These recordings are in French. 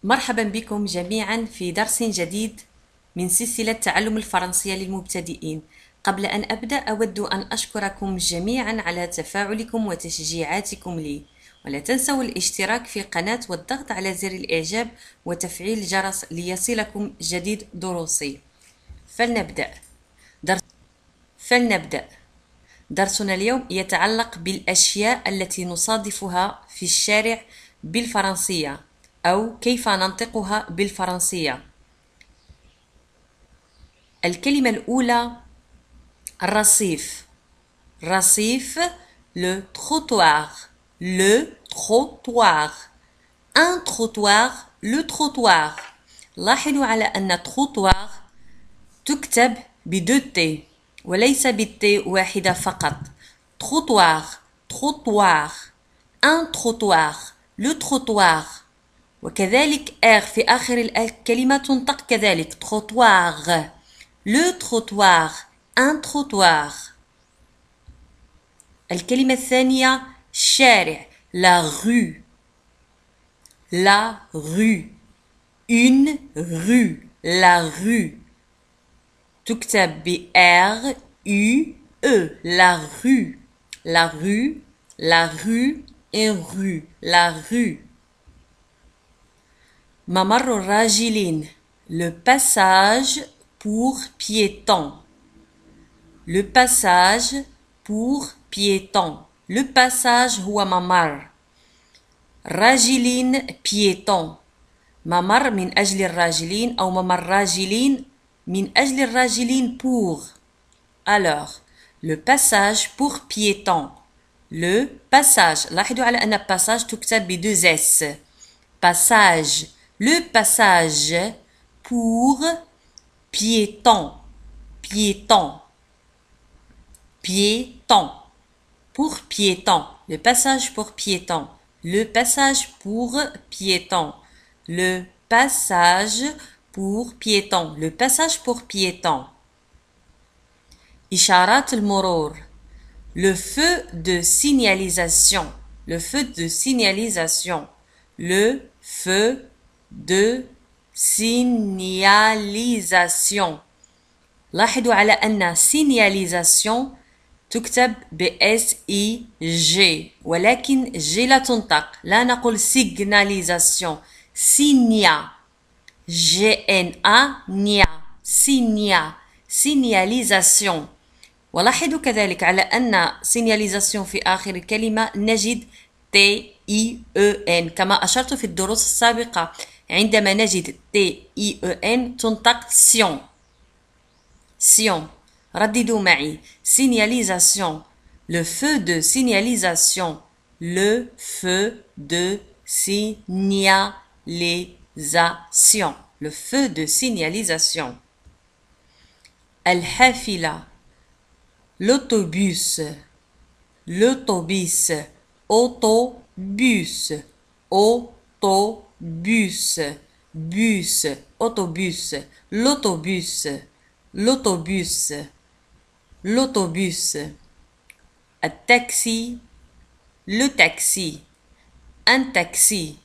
مرحبا بكم جميعا في درس جديد من سلسلة تعلم الفرنسية للمبتدئين. قبل أن أبدأ أود أن أشكركم جميعا على تفاعلكم وتشجيعاتكم لي، ولا تنسوا الاشتراك في القناة والضغط على زر الإعجاب وتفعيل الجرس ليصلكم جديد دروسي. فلنبدأ. درسنا اليوم يتعلق بالأشياء التي نصادفها في الشارع بالفرنسية أو كيف ننطقها بالفرنسية. الكلمة الأولى الرصيف. رصيف le trottoir. Le trottoir. Un trottoir. Le trottoir. لاحظوا على أن trottoir تكتب بدو تي وليس بالتي واحدة فقط. trottoir. trottoir. Un trottoir. Le trottoir. وكذلك في آخر الكلمة تنطق كذلك trottoir. Le trottoir. Un trottoir. الكلمة الثانية شارع. La rue. La rue. Une rue. La rue. تكتب ب R U E. La rue. La rue. La rue. Une rue. La rue. ممر الراجلين. Le passage pour piétons. Le passage pour piétons. Le passage هو ممر. راجلين piétons. ممر من أجل الراجلين أو ممر راجلين من أجل الراجلين pour. Alors, le passage pour piétons. Le passage. لاحظوا على أن passage تكتب بدو اس. Passage. Le passage pour piétons. Piétons. Piétons. Pour piétons. Le passage pour piétons. Le passage pour piétons. Le passage pour piétons. Le passage pour piétons. إشارات المرور. Le feu de signalisation. Le feu de signalisation. Le feu de signalisation. لاحظوا على أن signalisation تكتب ب S-I-G ولكن G لا تنطق. لا نقول signalisation. Signa. G-N-A نيا. Signa. Signalisation. ولاحظوا كذلك على أن signalisation في آخر الكلمة نجد T-I-E-N كما أشرت في الدروس السابقة. عندما نجد T-I-E-N تنطق سيون. سيون. رددوا معي. Signalisation. Le feu de signalisation. Le feu de signalisation. Le feu de signalisation. الحافلة. L'autobus. L'autobus. Autobus. Autobus. Bus. Autobus. L'autobus. L'autobus. L'autobus. التاكسي. Le taxi. Un taxi.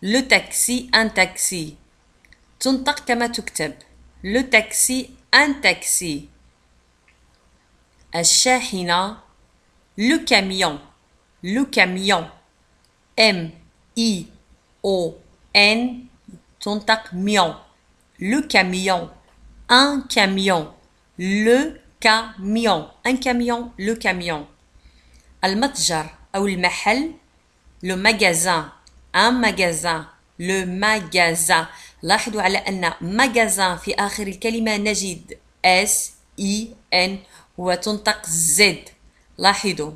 Le taxi. Un taxi. تنطق كما تكتب. Le taxi. Un taxi. الشاحنة. Le camion. Le camion. M-I-O-N تنطق mion. Le camion. Un camion. Le camion. Un camion. Le camion. المتجر أو المحل. Le magasin. Un magasin. Le magasin. لاحظوا على أن magasin في آخر الكلمة نجد S-I-N وتنطق Z. لاحظوا.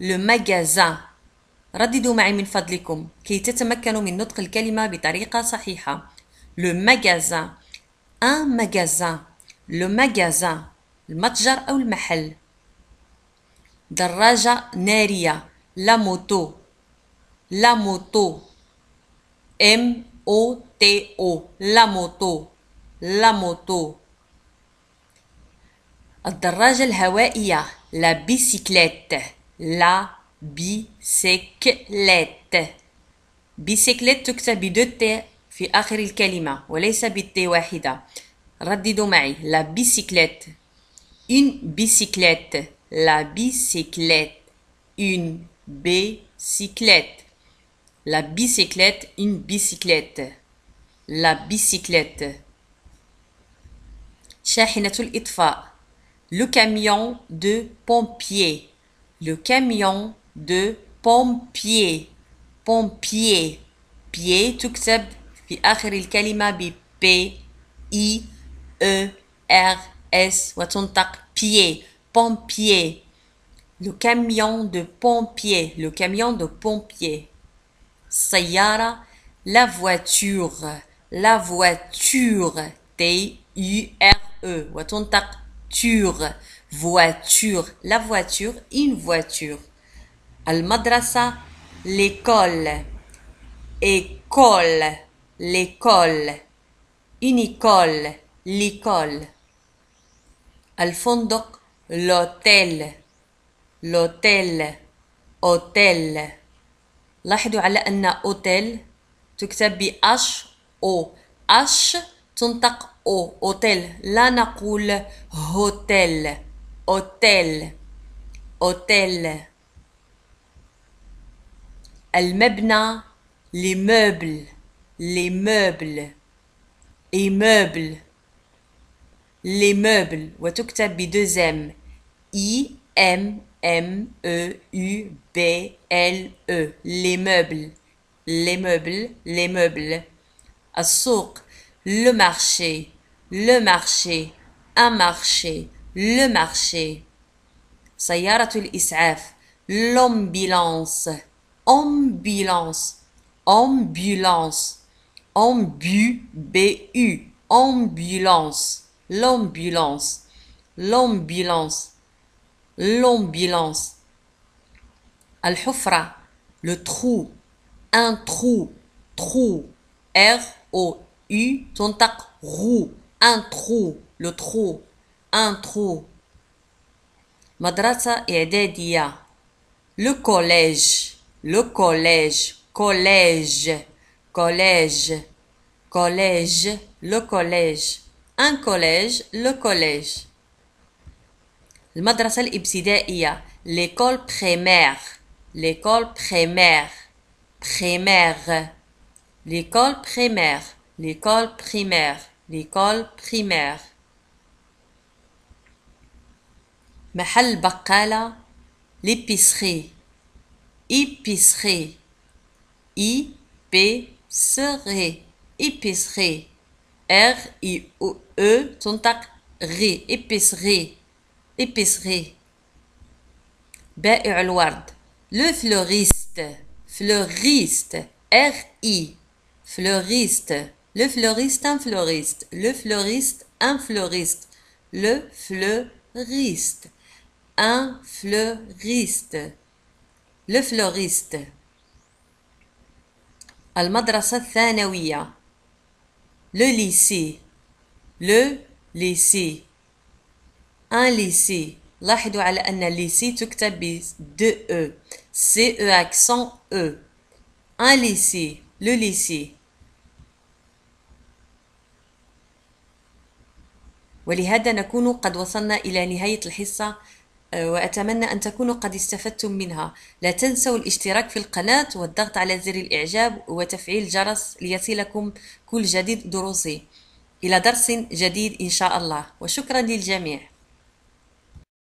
Le magasin. رددوا معي من فضلكم كي تتمكنوا من نطق الكلمة بطريقة صحيحة. Le magasin. Un magasin. Le magasin. المتجر أو المحل. دراجة نارية. La moto. La moto. M-O-T-O. La moto. La moto. الدراجة الهوائية. La bicyclette. La bicyclette. بيسيكليت تكتب بدو تي في آخر الكلمة وليس بالتي واحدة. رددوا معي. لا بيسيكليت. une bicyclette. La bicyclette. Une bicyclette. La bicyclette. Une bicyclette. La bicyclette. شاحنة الإطفاء. Le camion de pompier. Le camion de pompier. Pompier. Pied تكتب في آخر الكلمة ب P I E R S وتنطق pied. Pompier. Le camion de pompier. Le camion de pompier. السيارة. La voiture. La voiture. T U R E وتنطق ture. Voiture. La voiture. Une voiture. المدرسة. L'école. École. L'école. Une école. L'école. الفندق. L'hôtel. L'hôtel. Hôtel. لاحظوا على أن hôtel تكتب ب H O. H تنطق O. hôtel. لا نقول hôtel. hôtel. hôtel. المبنى. Les meubles. Les meubles. Immeuble. Les meubles وتكتب ب 2 M. I M M E U B L E. Les meubles. Les meubles. Les meubles. السوق. Le marché. Le marché. Un marché. Le marché. سيارة الإسعاف. L'ambulance. Ambulance. Ambulance. B-U. Ambulance. L'ambulance. L'ambulance. L'ambulance. الحفرة. Le trou. Un trou. Trou. R-O-U. تنطق roux. Un trou. Le trou. Un trou. مدرسة إعدادية. Le collège. Le collège. Collège. Collège. Collège. Le collège. Un collège. Le collège. المدرسة الابتدائية. L'école primaire. L'école primaire. Primaire. L'école primaire. L'école primaire. L'école primaire. محل بقالة. L'épicerie. Épicerie. Épicerie. Épicerie. R-I-E تنطق غي. Épicerie. Épicerie. بائع الورد. Le fleuriste. Fleuriste. R-I. Fleuriste. Le fleuriste, un fleuriste. Le fleuriste, un fleuriste. Le fleuriste. Un fleuriste. Le fleuriste. المدرسة الثانوية. Le lycée. Le lycée. Un lycée. لاحظوا على أن lycée تكتب ب 2 E. C E accent E. Un lycée. Le lycée. ولهذا نكون قد وصلنا إلى نهاية الحصة وأتمنى أن تكونوا قد استفدتم منها. لا تنسوا الاشتراك في القناة والضغط على زر الإعجاب وتفعيل الجرس ليصلكم كل جديد دروسي. إلى درس جديد إن شاء الله وشكرا للجميع.